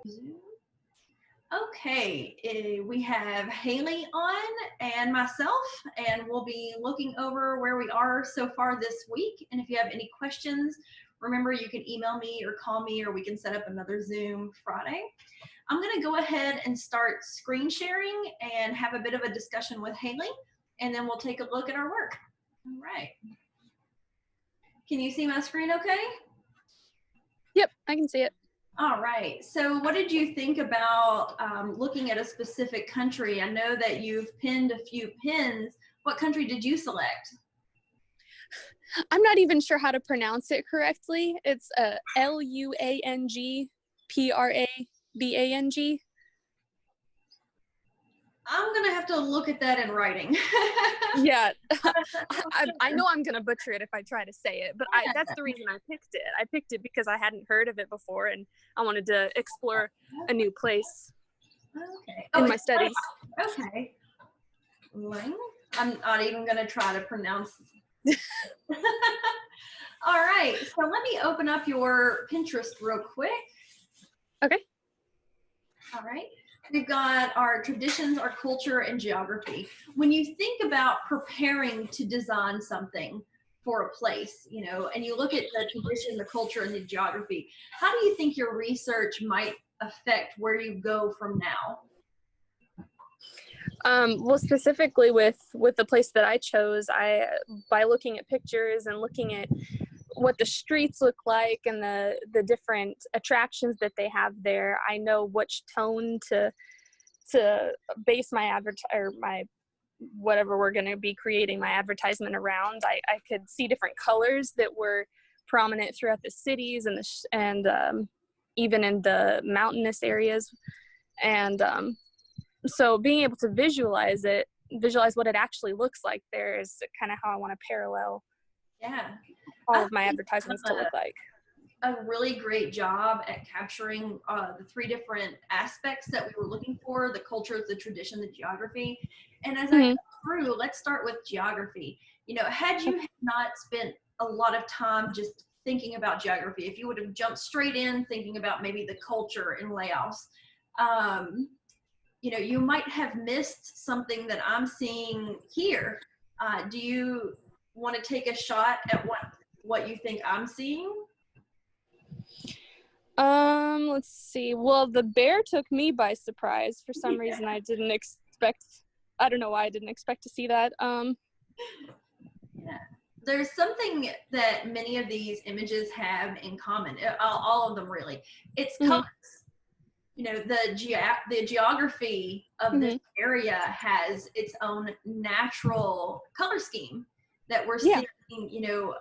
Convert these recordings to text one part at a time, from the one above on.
Zoom. Okay, we have Haley on and myself, and we'll be looking over where we are so far this week. And if you have any questions, remember you can email me or call me, or we can set up another Zoom Friday. I'm going to go ahead and start screen sharing and have a bit of a discussion with Haley, and then we'll take a look at our work. All right. Can you see my screen okay? Yep, I can see it. All right. So what did you think about looking at a specific country? I know that you've pinned a few pins. What country did you select? I'm not even sure how to pronounce it correctly. It's Luangprabang. I'm going to have to look at that in writing. Yeah, I know I'm going to butcher it if I try to say it, but that's the reason I picked it. I picked it because I hadn't heard of it before, and I wanted to explore a new place in my studies. Okay. Lang? I'm not even going to try to pronounce. All right. So let me open up your Pinterest real quick. Okay. All right. We've got our traditions, our culture, and geography. When you think about preparing to design something for a place, you know, and you look at the tradition, the culture, and the geography, how do you think your research might affect where you go from now? Well, specifically with the place that I chose, by looking at pictures and looking at what the streets look like and the different attractions that they have there, I know which tone to base my whatever we're going to be creating my advertisement around. I could see different colors that were prominent throughout the cities and even in the mountainous areas, and so being able to visualize what it actually looks like there is kind of how I want to parallel all of my advertisements to look like. A really great job at capturing the three different aspects that we were looking for: the culture, the tradition, the geography. And as I go through, let's start with geography. You know, had you not spent a lot of time just thinking about geography, if you would have jumped straight in thinking about maybe the culture in Laos, you know, you might have missed something that I'm seeing here. Do you want to take a shot at what you think I'm seeing? Let's see. Well, the bear took me by surprise. For some reason, I don't know why I didn't expect to see that. Yeah. There's something that many of these images have in common, all of them really. It's colors. You know, the geography of this area has its own natural color scheme that we're seeing, you know,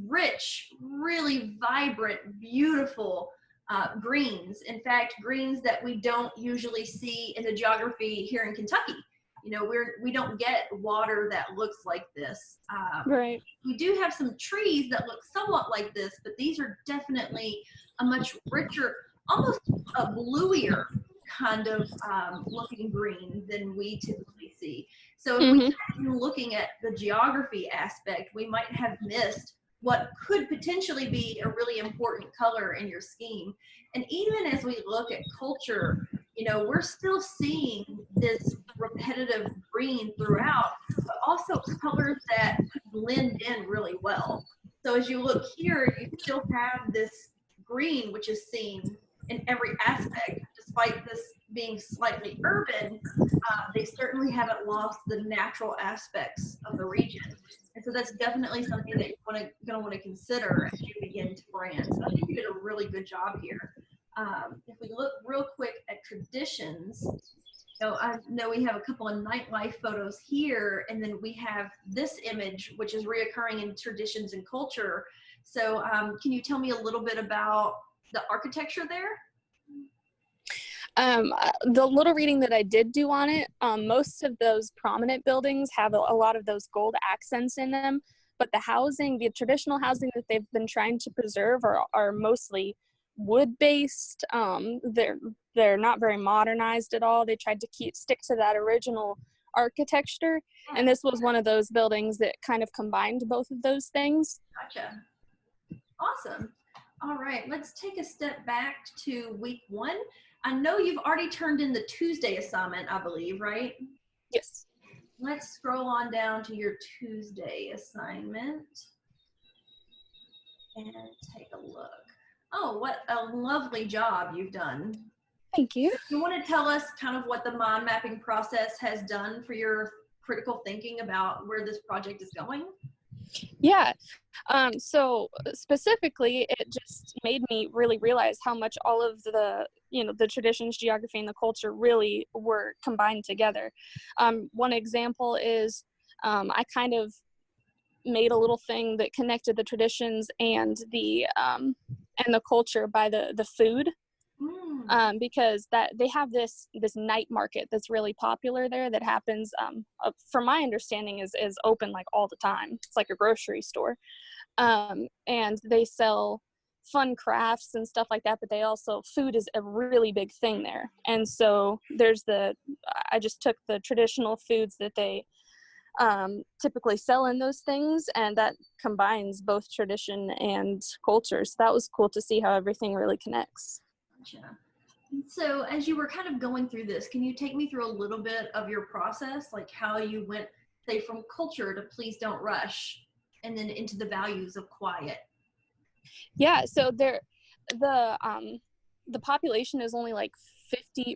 rich, really vibrant, beautiful greens. In fact, greens that we don't usually see in the geography here in Kentucky. You know, we don't get water that looks like this. Right. We do have some trees that look somewhat like this, but these are definitely a much richer, almost a bluier kind of looking green than we typically see. So if we had been looking at the geography aspect, we might have missed what could potentially be a really important color in your scheme. And even as we look at culture, you know, we're still seeing this repetitive green throughout, but also colors that blend in really well. So as you look here, you still have this green, which is seen in every aspect. Despite this being slightly urban, they certainly haven't lost the natural aspects of the region. And so that's definitely something that you're going to want to consider as you begin to brand. So I think you did a really good job here. If we look real quick at traditions, so I know we have a couple of nightlife photos here, and then we have this image, which is reoccurring in traditions and culture. So can you tell me a little bit about the architecture there? The little reading that I did do on it, most of those prominent buildings have a lot of those gold accents in them, but the traditional housing that they've been trying to preserve are mostly wood-based. They're not very modernized at all. They tried to stick to that original architecture, and this was one of those buildings that kind of combined both of those things. Gotcha. Awesome. All right, let's take a step back to week 1. I know you've already turned in the Tuesday assignment, I believe, right? Yes. Let's scroll on down to your Tuesday assignment and take a look. Oh, what a lovely job you've done. Thank you. You want to tell us kind of what the mind mapping process has done for your critical thinking about where this project is going? Yeah. So specifically, it just made me really realize how much all of the, the traditions, geography, and the culture really were combined together. One example is I kind of made a little thing that connected the traditions and the culture by the food. Because that they have this night market that's really popular there that happens, from my understanding, is open like all the time. It's like a grocery store, and they sell fun crafts and stuff like that. But they also, food is a really big thing there, and so I just took the traditional foods that they typically sell in those things, and that combines both tradition and culture. So that was cool to see how everything really connects. Gotcha. So as you were kind of going through this, can you take me through a little bit of your process, like how you went, say, from culture to please don't rush, and then into the values of quiet? Yeah, so the population is only like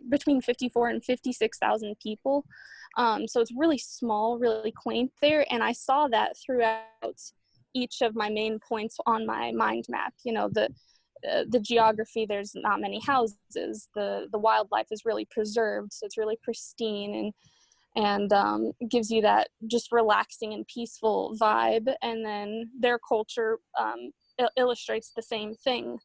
between 54 and 56,000 people. So it's really small, really quaint there. And I saw that throughout each of my main points on my mind map. The geography, there's not many houses. The wildlife is really preserved, so it's really pristine and gives you that just relaxing and peaceful vibe. And then their culture illustrates the same thing.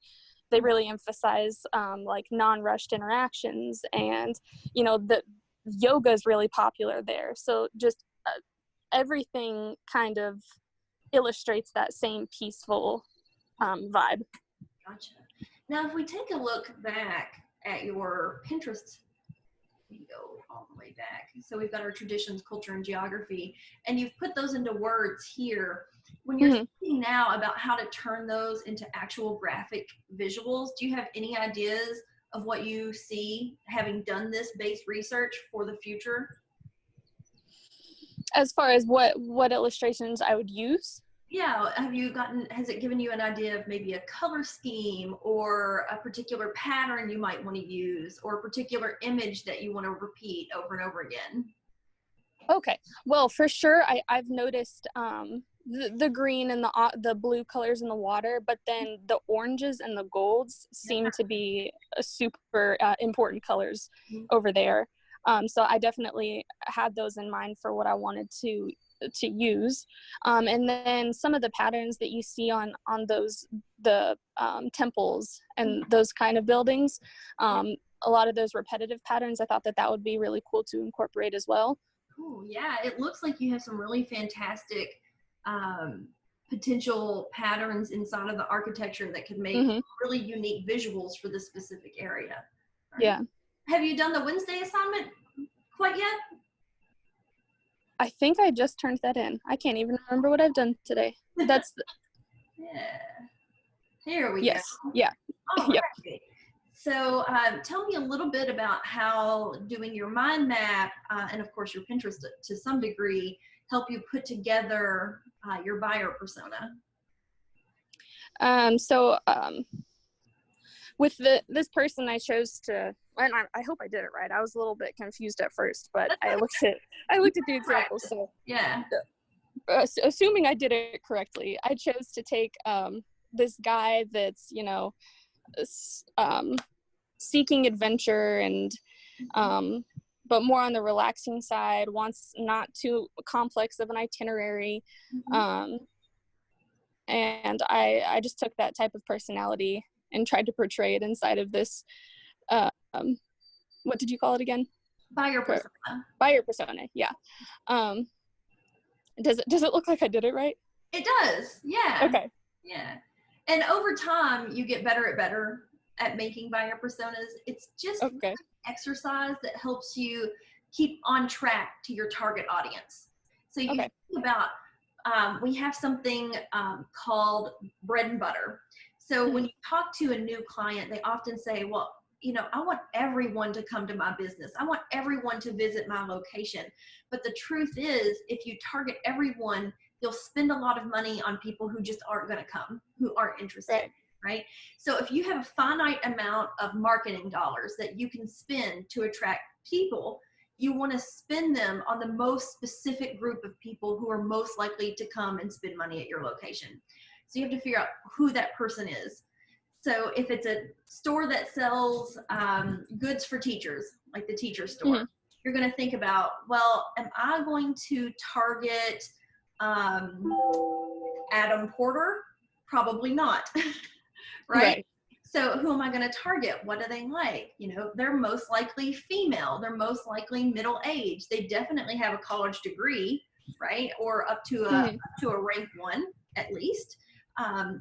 They really emphasize like non-rushed interactions, and the yoga is really popular there. So just everything kind of illustrates that same peaceful vibe. Gotcha. Now, if we take a look back at your Pinterest, we go all the way back. So we've got our traditions, culture, and geography, and you've put those into words here. When you're thinking now about how to turn those into actual graphic visuals, do you have any ideas of what you see having done this base research for the future? As far as what illustrations I would use? Yeah, has it given you an idea of maybe a color scheme or a particular pattern you might want to use, or a particular image that you want to repeat over and over again? Okay, well, for sure, I've noticed the green and the blue colors in the water, but then the oranges and the golds seem to be super important colors over there. So I definitely had those in mind for what I wanted to use. And then some of the patterns that you see on the temples and those kind of buildings, a lot of those repetitive patterns, I thought that would be really cool to incorporate as well. Cool. Yeah, it looks like you have some really fantastic potential patterns inside of the architecture that could make really unique visuals for this specific area. Right? Yeah. Have you done the Wednesday assignment quite yet? I think I just turned that in. I can't even remember what I've done today. That's yeah. Here we go. Yeah. All right. So tell me a little bit about how doing your mind map and of course your Pinterest to some degree help you put together your buyer persona. With this person I chose to, and I hope I did it right. I was a little bit confused at first, but I looked at the examples. So yeah. Assuming I did it correctly, I chose to take this guy that's seeking adventure and but more on the relaxing side, wants not too complex of an itinerary. And I just took that type of personality and tried to portray it inside of this, what did you call it again? Buyer persona. Buyer persona, yeah. Does it look like I did it right? It does, yeah. Okay. Yeah. And over time, you get better at making buyer personas. It's just an exercise that helps you keep on track to your target audience. So you think about, we have something called bread and butter. So when you talk to a new client, they often say, well, you know, I want everyone to come to my business. I want everyone to visit my location. But the truth is, if you target everyone, you'll spend a lot of money on people who just aren't going to come, who aren't interested. Right? So if you have a finite amount of marketing dollars that you can spend to attract people, you want to spend them on the most specific group of people who are most likely to come and spend money at your location. So you have to figure out who that person is. So if it's a store that sells goods for teachers, like the teacher store, you're going to think about, well, am I going to target Adam Porter? Probably not. Right? So who am I going to target? What do they like? You know, they're most likely female. They're most likely middle age. They definitely have a college degree, right? Or up to a rank 1 at least.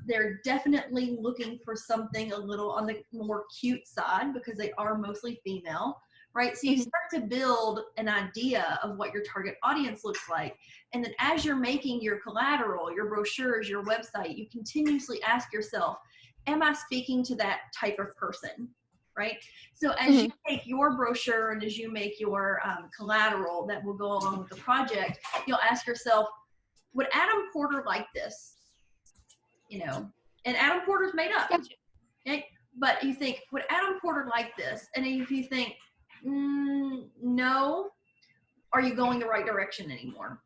They're definitely looking for something a little on the more cute side because they are mostly female, right? So you start to build an idea of what your target audience looks like. And then as you're making your collateral, your brochures, your website, you continuously ask yourself, am I speaking to that type of person, right? So as you make your brochure and as you make your collateral that will go along with the project, you'll ask yourself, would Adam Porter like this? You know, and Adam Porter's made up. Okay? But you think, would Adam Porter like this? And if you think, no, are you going the right direction anymore?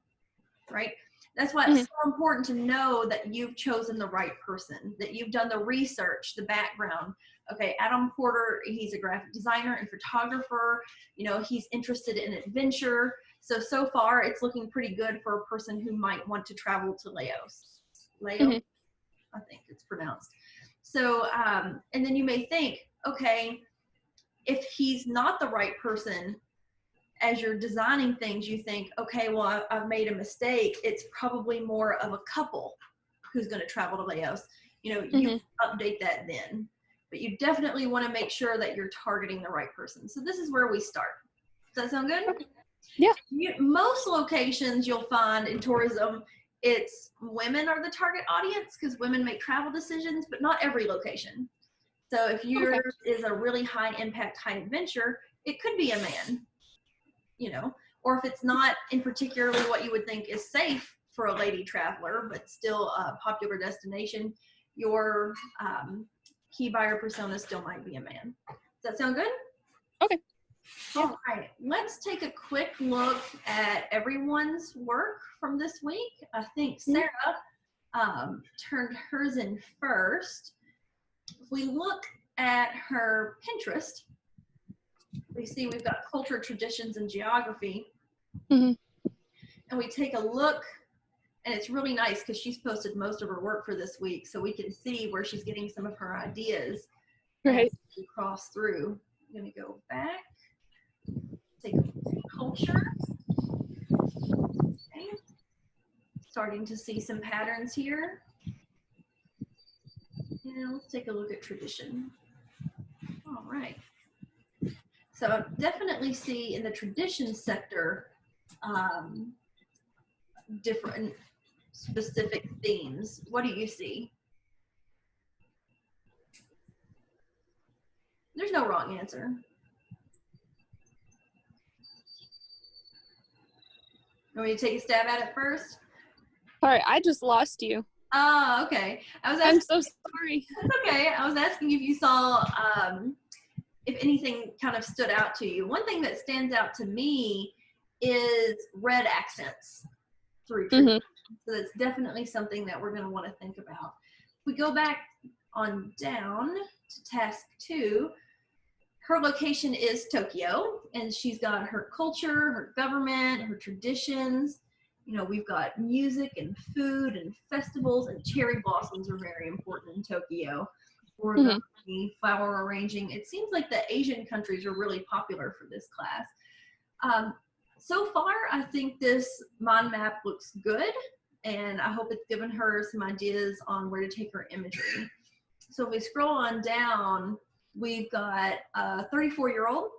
Right? That's why it's so important to know that you've chosen the right person, that you've done the research, the background. Okay, Adam Porter, he's a graphic designer and photographer. You know, he's interested in adventure. So far, it's looking pretty good for a person who might want to travel to Laos. Laos, I think it's pronounced. So, and then you may think, okay, if he's not the right person, as you're designing things, you think, okay, well, I've made a mistake. It's probably more of a couple who's going to travel to Laos. You know, you update that then. But you definitely want to make sure that you're targeting the right person. So this is where we start. Does that sound good? Yeah. Most locations you'll find in tourism, it's women are the target audience because women make travel decisions, but not every location. So if yours is a really high impact, high adventure, it could be a man. You know, or if it's not in particularly what you would think is safe for a lady traveler, but still a popular destination, your key buyer persona still might be a man. Does that sound good? Okay. All right, let's take a quick look at everyone's work from this week. I think Sarah turned hers in first. If we look at her Pinterest, we see we've got culture, traditions, and geography. And we take a look, and it's really nice because she's posted most of her work for this week, so we can see where she's getting some of her ideas. Right. We cross through. I'm going to go back. Take a look at culture. Okay. Starting to see some patterns here. And let's take a look at tradition. All right. So I definitely see in the tradition sector different specific themes. What do you see? There's no wrong answer. Want me to take a stab at it first? All right, I just lost you. Oh, okay. I'm so sorry. That's okay. I was asking if you saw if anything kind of stood out to you. One thing that stands out to me is red accents through tradition. So that's definitely something that we're going to want to think about. If we go back on down to task 2, her location is Tokyo, and she's got her culture, her government, her traditions. You know, we've got music and food and festivals, and cherry blossoms are very important in Tokyo. Origami, flower arranging. It seems like the Asian countries are really popular for this class. So far, I think this mind map looks good, and I hope it's given her some ideas on where to take her imagery. So if we scroll on down, we've got a 34-year-old,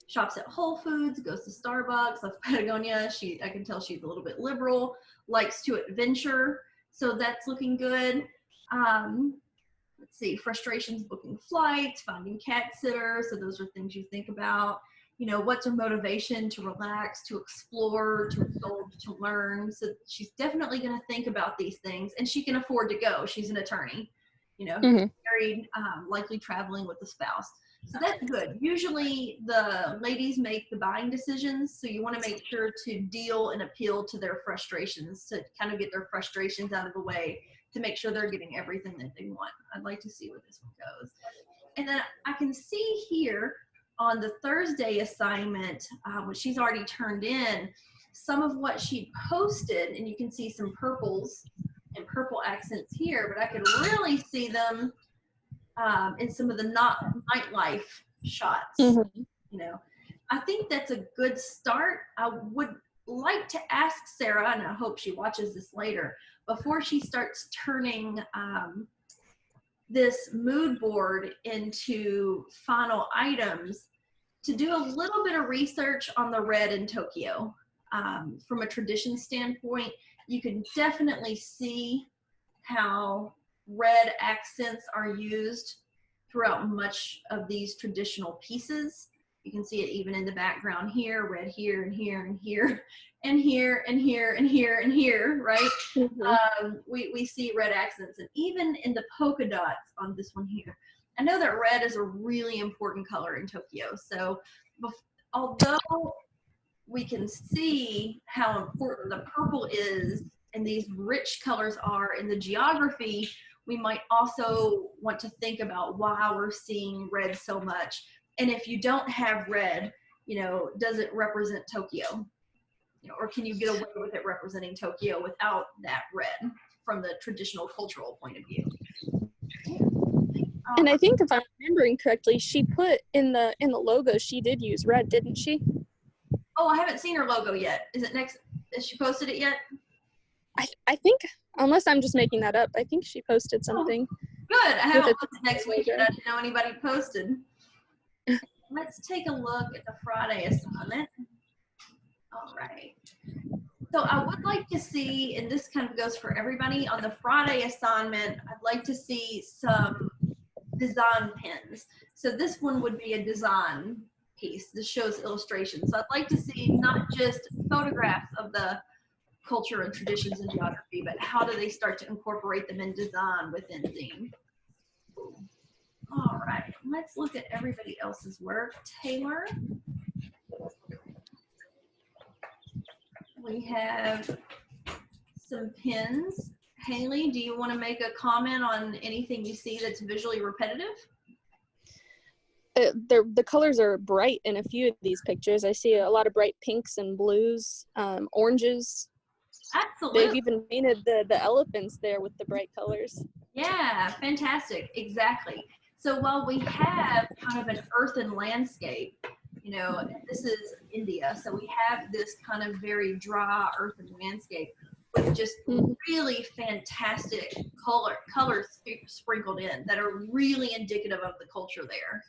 shops at Whole Foods, goes to Starbucks, loves Patagonia. I can tell she's a little bit liberal, likes to adventure, so that's looking good. Let's see, frustrations booking flights, finding cat sitters. So those are things you think about. You know, what's her motivation to relax, to explore, to indulge, to learn. So she's definitely going to think about these things, and she can afford to go. She's an attorney, you know, who's married, likely traveling with a spouse. So that's good. Usually the ladies make the buying decisions, so you want to make sure to deal and appeal to their frustrations, to kind of get their frustrations out of the way, to make sure they're getting everything that they want. I'd like to see where this one goes. And then I can see here on the Thursday assignment, which she's already turned in, some of what she posted, and you can see some purples and purple accents here, but I could really see them in some of the nightlife shots. You know, I think that's a good start. I would like to ask Sarah, and I hope she watches this later, before she starts turning this mood board into final items, to do a little bit of research on the red in Tokyo. From a tradition standpoint, you can definitely see how red accents are used throughout much of these traditional pieces. You can see it even in the background here, red here and here and here and here and here and here and here, right? We see red accents, and even in the polka dots on this one here. I know that red is a really important color in Tokyo. So although we can see how important the purple is and these rich colors are in the geography, we might also want to think about why we're seeing red so much. And if you don't have red, you know, does it represent Tokyo? You know, or can you get away with it representing Tokyo without that red from the traditional cultural point of view? And I think if I'm remembering correctly, she put in the logo, she did use red, didn't she? Oh, I haven't seen her logo yet. Is it next? Has she posted it yet? I think, unless I'm just making that up, I think she posted something. Oh, good. I haven't looked next week yet. I didn't know anybody posted. Let's take a look at the Friday assignment. All right. So I would like to see, and this kind of goes for everybody, on the Friday assignment, I'd like to see some design pins. So this one would be a design piece. This shows illustrations. So I'd like to see not just photographs of the culture and traditions and geography, but how do they start to incorporate them in design within theme. All right, let's look at everybody else's work. Taylor. We have some pins. Haley, do you want to make a comment on anything you see that's visually repetitive? The colors are bright in a few of these pictures. I see a lot of bright pinks and blues, oranges. Absolutely. They've even painted the elephants there with the bright colors. Yeah, fantastic. Exactly. So while we have kind of an earthen landscape, you know, this is India, so we have this kind of very dry earthen landscape with just really fantastic colors sprinkled in that are really indicative of the culture there.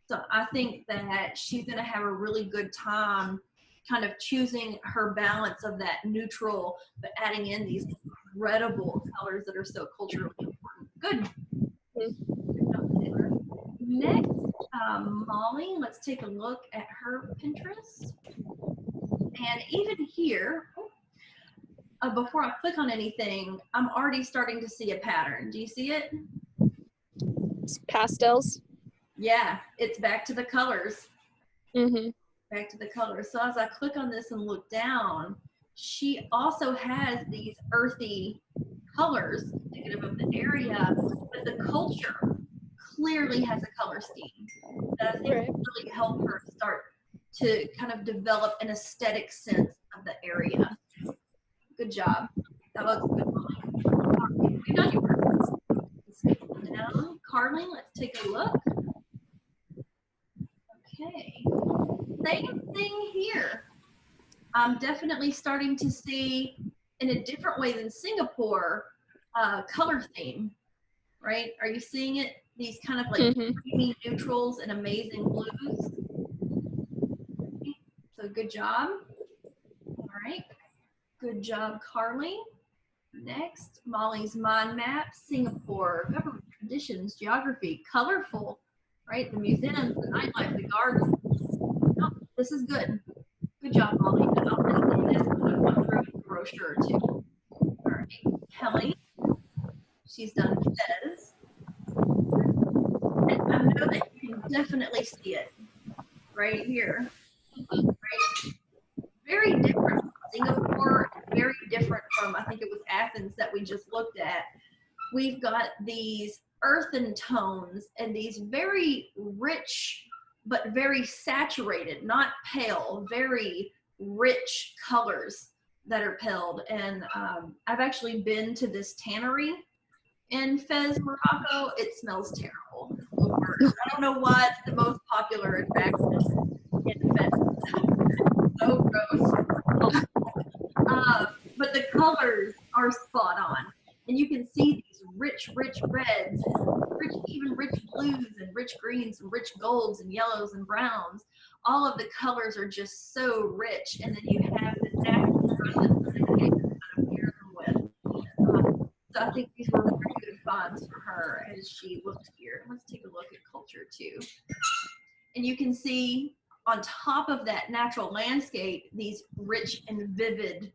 So I think that she's going to have a really good time kind of choosing her balance of that neutral, but adding in these incredible colors that are so culturally important. Good. Next, Molly, let's take a look at her Pinterest. And even here, before I click on anything, I'm already starting to see a pattern. Do you see it? It's pastels. Yeah, it's back to the colors. Back to the colors. So as I click on this and look down, she also has these earthy colors indicative of the area, but the culture clearly has a color scheme that I think will really help her start to kind of develop an aesthetic sense of the area. Good job. That looks good. You've done your work. Now, Carly, let's take a look. Okay. Same thing here. I'm definitely starting to see, in a different way than Singapore, color theme, right? Are you seeing it? These kind of like creamy neutrals and amazing blues. So good job. All right. Good job, Carly. Next, Molly's Mind Map, Singapore, government traditions, geography, colorful, right? The museums, the nightlife, the garden. Oh, this is good. Good job, Molly. And I'll send you this brochure too. All right, Kelly, she's done Fez. And I know that you can definitely see it right here. Right? Very different from Singapore, very different from, I think it was Athens that we just looked at. We've got these earthen tones and these very rich, but very saturated, not pale, very rich colors that are pilled. And I've actually been to this tannery in Fez, Morocco. It smells terrible. It's the worst. I don't know why it's the most popular attraction in Fez. So gross. But the colors are spot on. And you can see these rich reds, even rich blues and rich greens and rich golds and yellows and browns. All of the colors are just so rich. And then you have the natural colors that they kind of pair them with. So I think these were very good finds for her as she looked here. Let's take a look at culture too. And you can see on top of that natural landscape, these rich and vivid,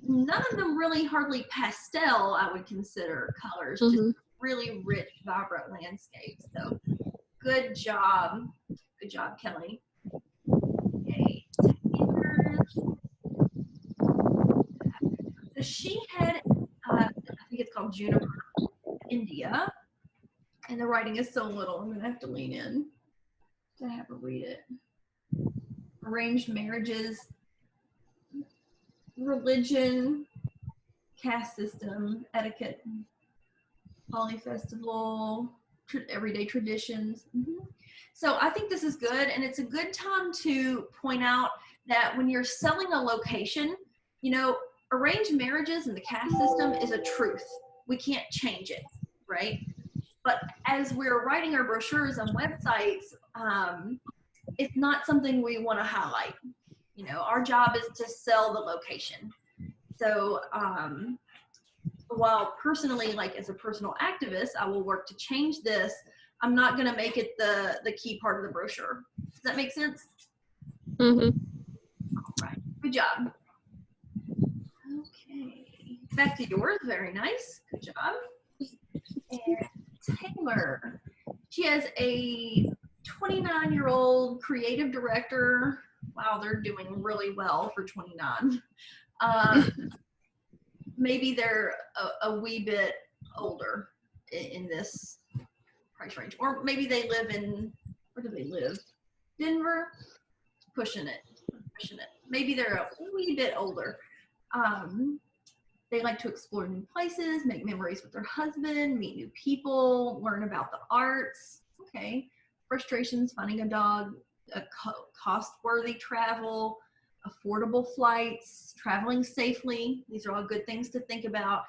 none of them really hardly pastel, I would consider colors, just really rich, vibrant landscapes. So good job. Good job, Kelly. Okay. So she had, I think it's called Juniper, India. And the writing is so little, I'm gonna have to lean in to have her read it. Arranged marriages, religion, caste system, etiquette, Holi festival, everyday traditions. So I think this is good, and it's a good time to point out that when you're selling a location, you know, arranged marriages and the caste system is a truth. We can't change it, right? But as we're writing our brochures on websites, it's not something we want to highlight. You know, our job is to sell the location. So while personally, like as a personal activist, I will work to change this, I'm not going to make it the key part of the brochure. Does that make sense? All right. Good job. Okay. Back to yours. Very nice. Good job. And Taylor. She has a 29-year-old creative director. Wow, they're doing really well for 29. Maybe they're a wee bit older in this price range. Or maybe they live in, where do they live? Denver? Pushing it. Maybe they're a wee bit older. They like to explore new places, make memories with their husband, meet new people, learn about the arts. Okay. Frustrations, finding a dog, a cost-worthy travel, affordable flights, traveling safely. These are all good things to think about.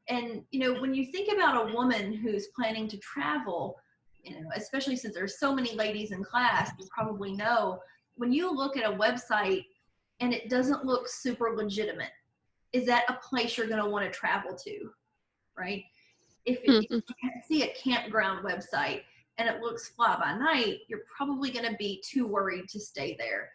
And, you know, when you think about a woman who's planning to travel, you know, especially since there's so many ladies in class, you probably know, when you look at a website and it doesn't look super legitimate, is that a place you're going to want to travel to, right? If you see a campground website and it looks fly by night, you're probably going to be too worried to stay there.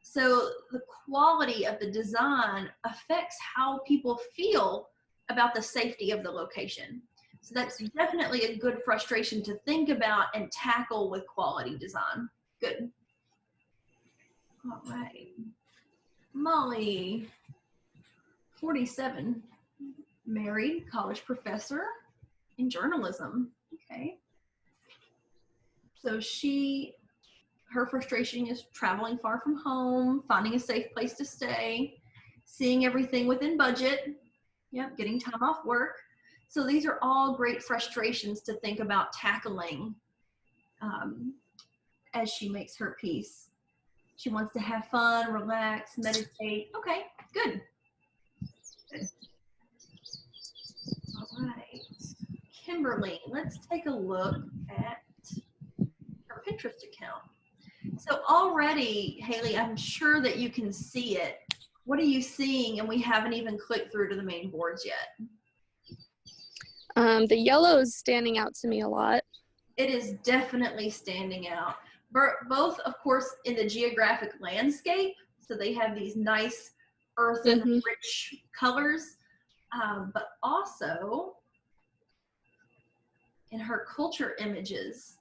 So the quality of the design affects how people feel about the safety of the location. So that's definitely a good frustration to think about and tackle with quality design. Good. All right. Molly, 47, married, college professor in journalism. Okay. So her frustration is traveling far from home, finding a safe place to stay, seeing everything within budget, yep, getting time off work. So these are all great frustrations to think about tackling as she makes her piece. She wants to have fun, relax, meditate. Okay, good. All right. Kimberly, let's take a look at her Pinterest account. So already, Haley, I'm sure that you can see it. What are you seeing? And we haven't even clicked through to the main boards yet. The yellow is standing out to me a lot. It is definitely standing out. Both, of course, in the geographic landscape. So they have these nice earthen Mm-hmm. rich colors, but also in her culture images,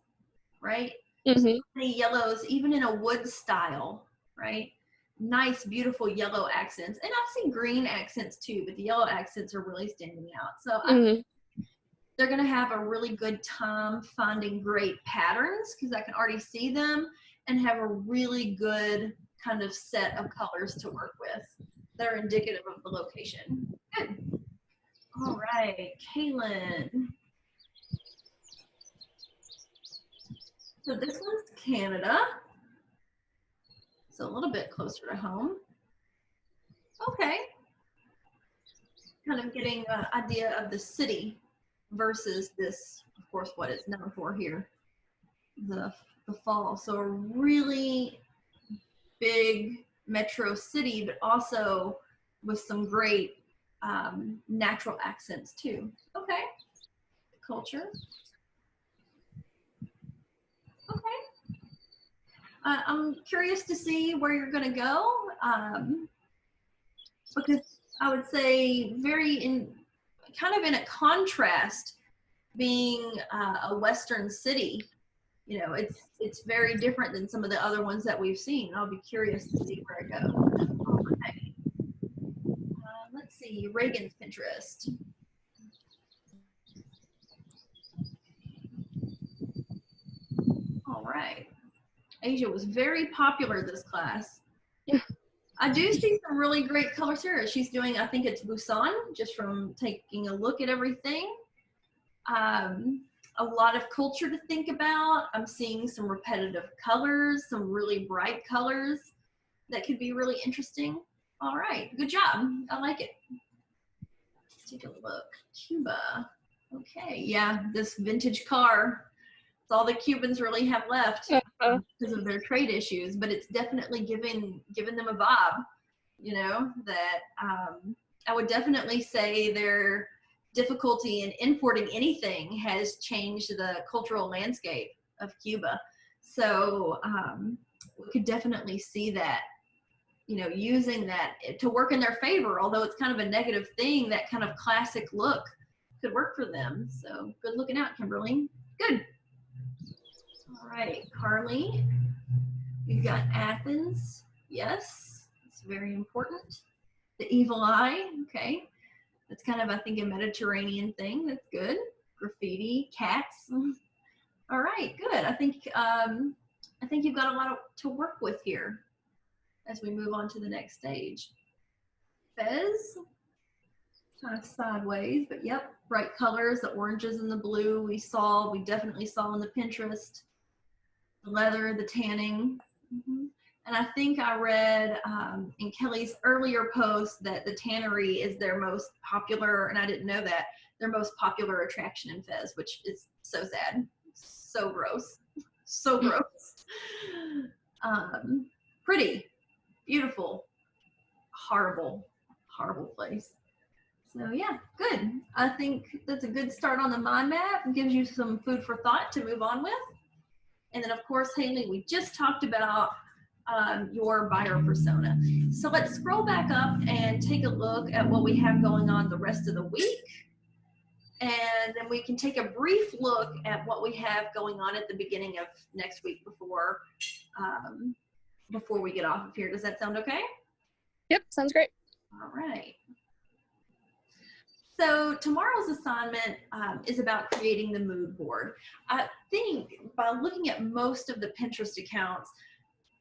right? Mm-hmm. Many yellows, even in a wood style, right? Nice, beautiful yellow accents. And I've seen green accents too, but the yellow accents are really standing out. So Mm-hmm. they're going to have a really good time finding great patterns because I can already see them, and have a really good kind of set of colors to work with that are indicative of the location. Good. All right, Kaylin. So this one's Canada. So a little bit closer to home. Okay. Kind of getting an idea of the city versus this, of course, what it's known for here, the fall. So a really big metro city, but also with some great natural accents too. Okay. Culture. Okay. I'm curious to see where you're going to go, because I would say kind of in a contrast, being a Western city. You know, it's very different than some of the other ones that we've seen. I'll be curious to see where I go. All right. Let's see, Reagan's Pinterest. All right. Asia was very popular this class. Yeah. I do see some really great colors here. She's doing, I think it's Busan, just from taking a look at everything. A lot of culture to think about. I'm seeing some repetitive colors, some really bright colors that could be really interesting. All right, good job. I like it. Let's take a look. Cuba. Okay, yeah, this vintage car. It's all the Cubans really have left because of their trade issues, but it's definitely given them a vibe, you know, that I would definitely say their difficulty in importing anything has changed the cultural landscape of Cuba. So we could definitely see that, you know, using that to work in their favor, although it's kind of a negative thing, that kind of classic look could work for them. So good looking out, Kimberly. Good. All right, Carly, you've got Athens. Yes, it's very important. The evil eye, okay. That's kind of, I think, a Mediterranean thing. That's good. Graffiti, cats. All right, good. I think you've got a lot to work with here as we move on to the next stage. Fez, kind of sideways, but yep, bright colors, the oranges and the blue we definitely saw in the Pinterest. The leather, the tanning. Mm-hmm. And I think I read in Kelly's earlier post that the tannery is their most popular, and I didn't know that, their most popular attraction in Fez, which is so sad. So gross. So gross. Pretty, beautiful, horrible, horrible place. So yeah, good. I think that's a good start on the mind map. It gives you some food for thought to move on with. And then, of course, Haley, we just talked about your buyer persona. So let's scroll back up and take a look at what we have going on the rest of the week. And then we can take a brief look at what we have going on at the beginning of next week before we get off of here. Does that sound okay? Yep, sounds great. All right. So tomorrow's assignment is about creating the mood board. I think by looking at most of the Pinterest accounts,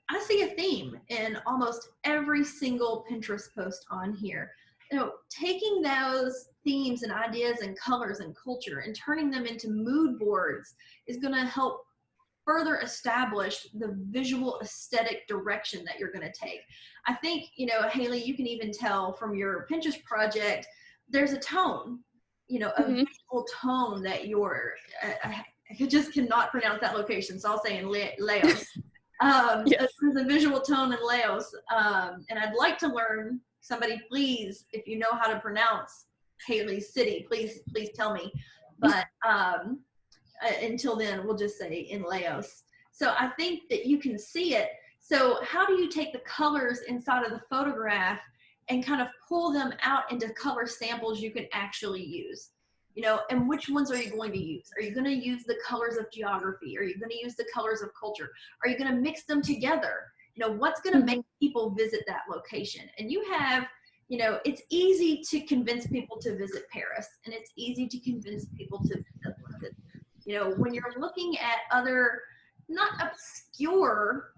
I see a theme in almost every single Pinterest post on here. You know, taking those themes and ideas and colors and culture and turning them into mood boards is going to help further establish the visual aesthetic direction that you're going to take. I think, you know, Haley, you can even tell from your Pinterest project, there's a tone, you know, a visual tone that I just cannot pronounce that location, so I'll say in Laos. Yes. There's a visual tone in Laos, and I'd like to learn, somebody please, if you know how to pronounce Haley's city, please tell me. but until then, we'll just say in Laos. So I think that you can see it. So how do you take the colors inside of the photograph and kind of pull them out into color samples you can actually use? You know, and which ones are you going to use? Are you going to use the colors of geography? Are you going to use the colors of culture? Are you going to mix them together? You know, what's going to make people visit that location? And you have, you know, it's easy to convince people to visit Paris, and it's easy to convince people to visit London. You know, when you're looking at other, not obscure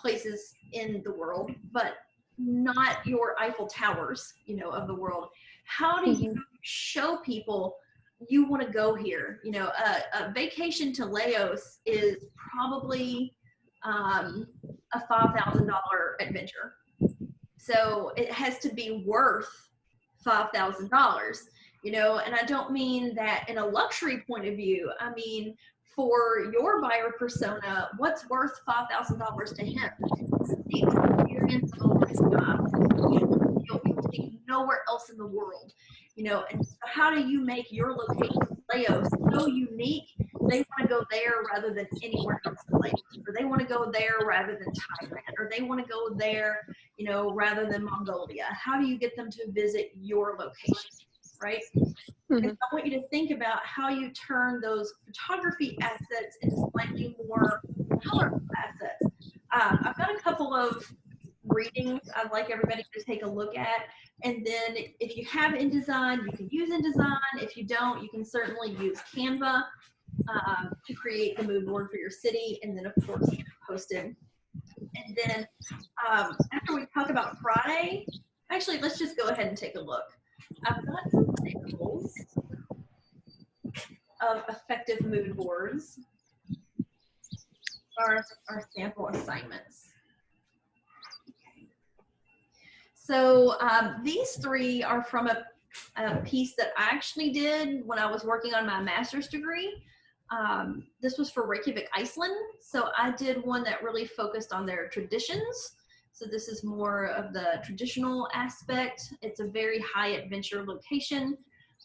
places in the world, but not your Eiffel Towers, you know, of the world, how do you show people you want to go here? You know, a vacation to Laos is probably a $5,000 adventure. So it has to be worth $5,000, you know, and I don't mean that in a luxury point of view. I mean, for your buyer persona, what's worth $5,000 to him? The experience of a lifetime. You'll take nowhere else in the world, you know. And so how do you make your location, Laos, so unique? They want to go there rather than anywhere else in Laos, or they want to go there rather than Thailand, or they want to go there, you know, rather than Mongolia. How do you get them to visit your location, right? And so I want you to think about how you turn those photography assets into slightly more colorful assets. I've got a couple of readings I'd like everybody to take a look at. And then if you have InDesign, you can use InDesign. If you don't, you can certainly use Canva to create the mood board for your city. And then, of course, post it. And then after we talk about Friday, actually, let's just go ahead and take a look. I've got some samples of effective mood boards, our sample assignments. Okay. So these three are from a piece that I actually did when I was working on my master's degree. This was for Reykjavik, Iceland. So I did one that really focused on their traditions. So this is more of the traditional aspect. It's a very high adventure location.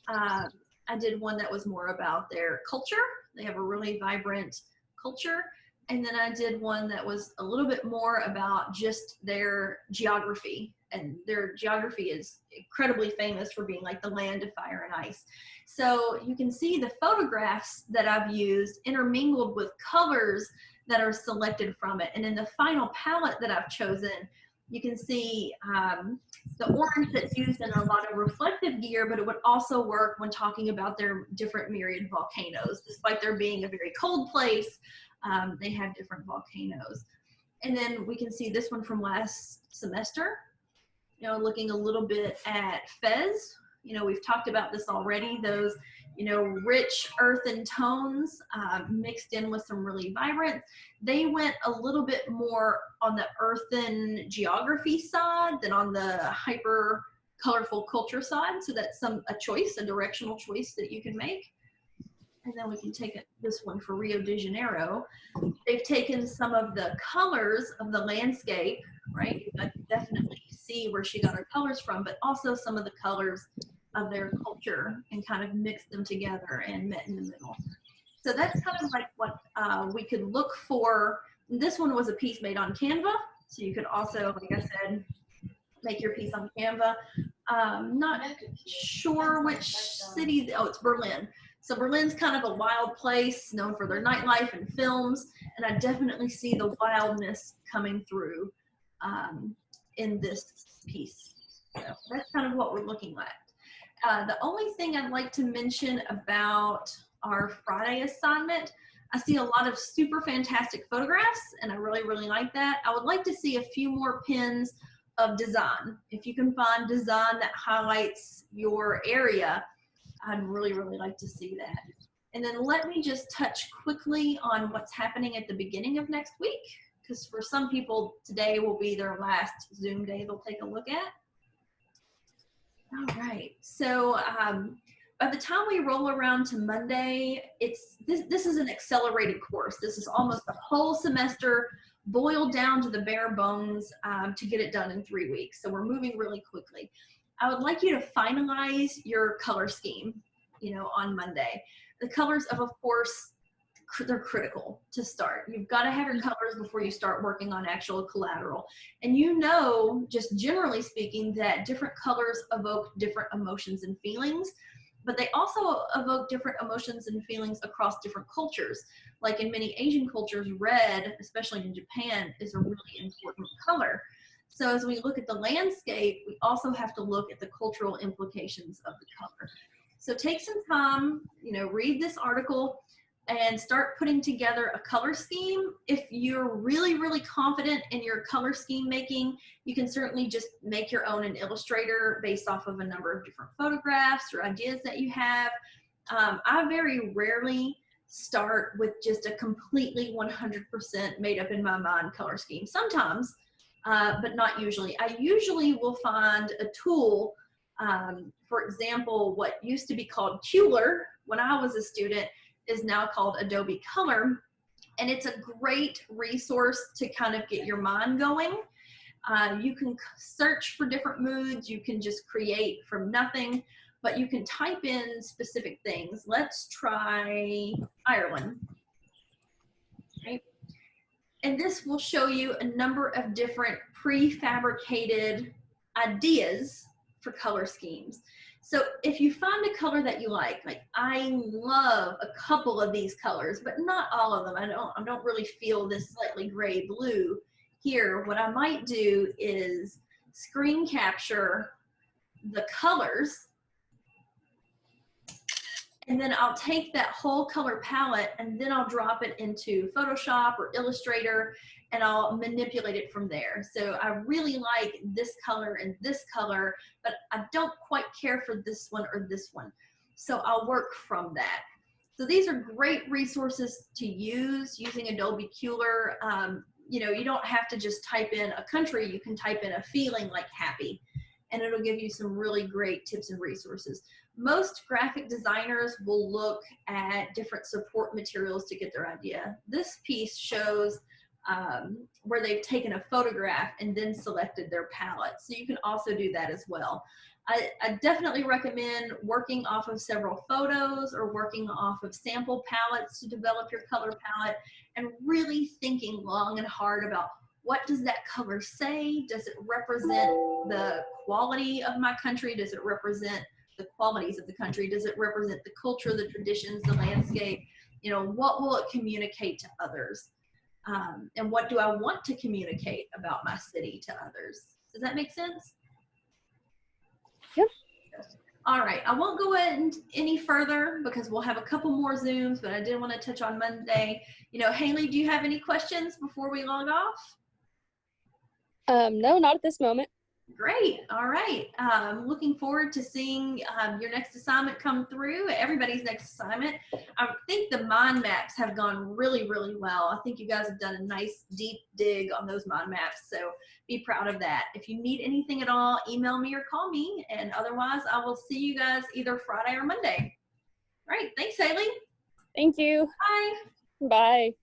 I did one that was more about their culture. They have a really vibrant culture. And then I did one that was a little bit more about just their geography. And their geography is incredibly famous for being like the land of fire and ice. So you can see the photographs that I've used intermingled with colors that are selected from it. And in the final palette that I've chosen, you can see the orange that's used in a lot of reflective gear, but it would also work when talking about their different myriad volcanoes. Despite there being a very cold place, they have different volcanoes. And then we can see this one from last semester, you know, looking a little bit at Fez. You know, we've talked about this already, those, you know, rich earthen tones mixed in with some really vibrant. They went a little bit more on the earthen geography side than on the hyper colorful culture side. So that's a choice, a directional choice that you can make. And then we can take this one for Rio de Janeiro. They've taken some of the colors of the landscape, right? I can definitely see where she got her colors from, but also some of the colors of their culture and kind of mixed them together and met in the middle. So that's kind of like what we could look for. This one was a piece made on Canva. So you could also, like I said, make your piece on Canva. Not sure which city, oh, it's Berlin. So Berlin's kind of a wild place, known for their nightlife and films, and I definitely see the wildness coming through in this piece. So that's kind of what we're looking at. The only thing I'd like to mention about our Friday assignment, I see a lot of super fantastic photographs, and I really, really like that. I would like to see a few more pins of design. If you can find design that highlights your area, I'd really, really like to see that. And then let me just touch quickly on what's happening at the beginning of next week, because for some people, today will be their last Zoom day they'll take a look at. All right, so by the time we roll around to Monday, this is an accelerated course. This is almost a whole semester boiled down to the bare bones to get it done in 3 weeks. So we're moving really quickly. I would like you to finalize your color scheme, you know, on Monday. The colors of course, they're critical to start. You've got to have your colors before you start working on actual collateral. And you know, just generally speaking, that different colors evoke different emotions and feelings, but they also evoke different emotions and feelings across different cultures. Like in many Asian cultures, red, especially in Japan, is a really important color. So as we look at the landscape, we also have to look at the cultural implications of the color. So take some time, you know, read this article and start putting together a color scheme. If you're really, really confident in your color scheme making, you can certainly just make your own in Illustrator based off of a number of different photographs or ideas that you have. I very rarely start with just a completely 100% made up in my mind color scheme. Sometimes, but not usually. I usually will find a tool, for example, what used to be called Kuler when I was a student is now called Adobe Color. And it's a great resource to kind of get your mind going. You can search for different moods. You can just create from nothing, but you can type in specific things. Let's try Ireland. Right? And this will show you a number of different prefabricated ideas for color schemes. So if you find a color that you like I love a couple of these colors, but not all of them. I don't really feel this slightly gray blue here. What I might do is screen capture the colors, and then I'll take that whole color palette and then I'll drop it into Photoshop or Illustrator and I'll manipulate it from there. So I really like this color and this color, but I don't quite care for this one or this one. So I'll work from that. So these are great resources to use using Adobe Kuler. You know, you don't have to just type in a country, you can type in a feeling like happy, and it'll give you some really great tips and resources. Most graphic designers will look at different support materials to get their idea. This piece shows where they've taken a photograph and then selected their palette. So you can also do that as well. I definitely recommend working off of several photos or working off of sample palettes to develop your color palette and really thinking long and hard about what does that color say? Does it represent the quality of my country? Does it represent the qualities of the country? Does it represent the culture, the traditions, the landscape? You know, what will it communicate to others? And what do I want to communicate about my city to others? Does that make sense? Yep. All right, I won't go any further because we'll have a couple more Zooms, but I did want to touch on Monday. You know, Haley, do you have any questions before we log off? No, not at this moment. Great. All right. Looking forward to seeing your next assignment come through, everybody's next assignment. I think the mind maps have gone really, really well. I think you guys have done a nice deep dig on those mind maps, so be proud of that. If you need anything at all, email me or call me, and otherwise I will see you guys either Friday or Monday. All right. Thanks, Haley. Thank you. Bye. Bye.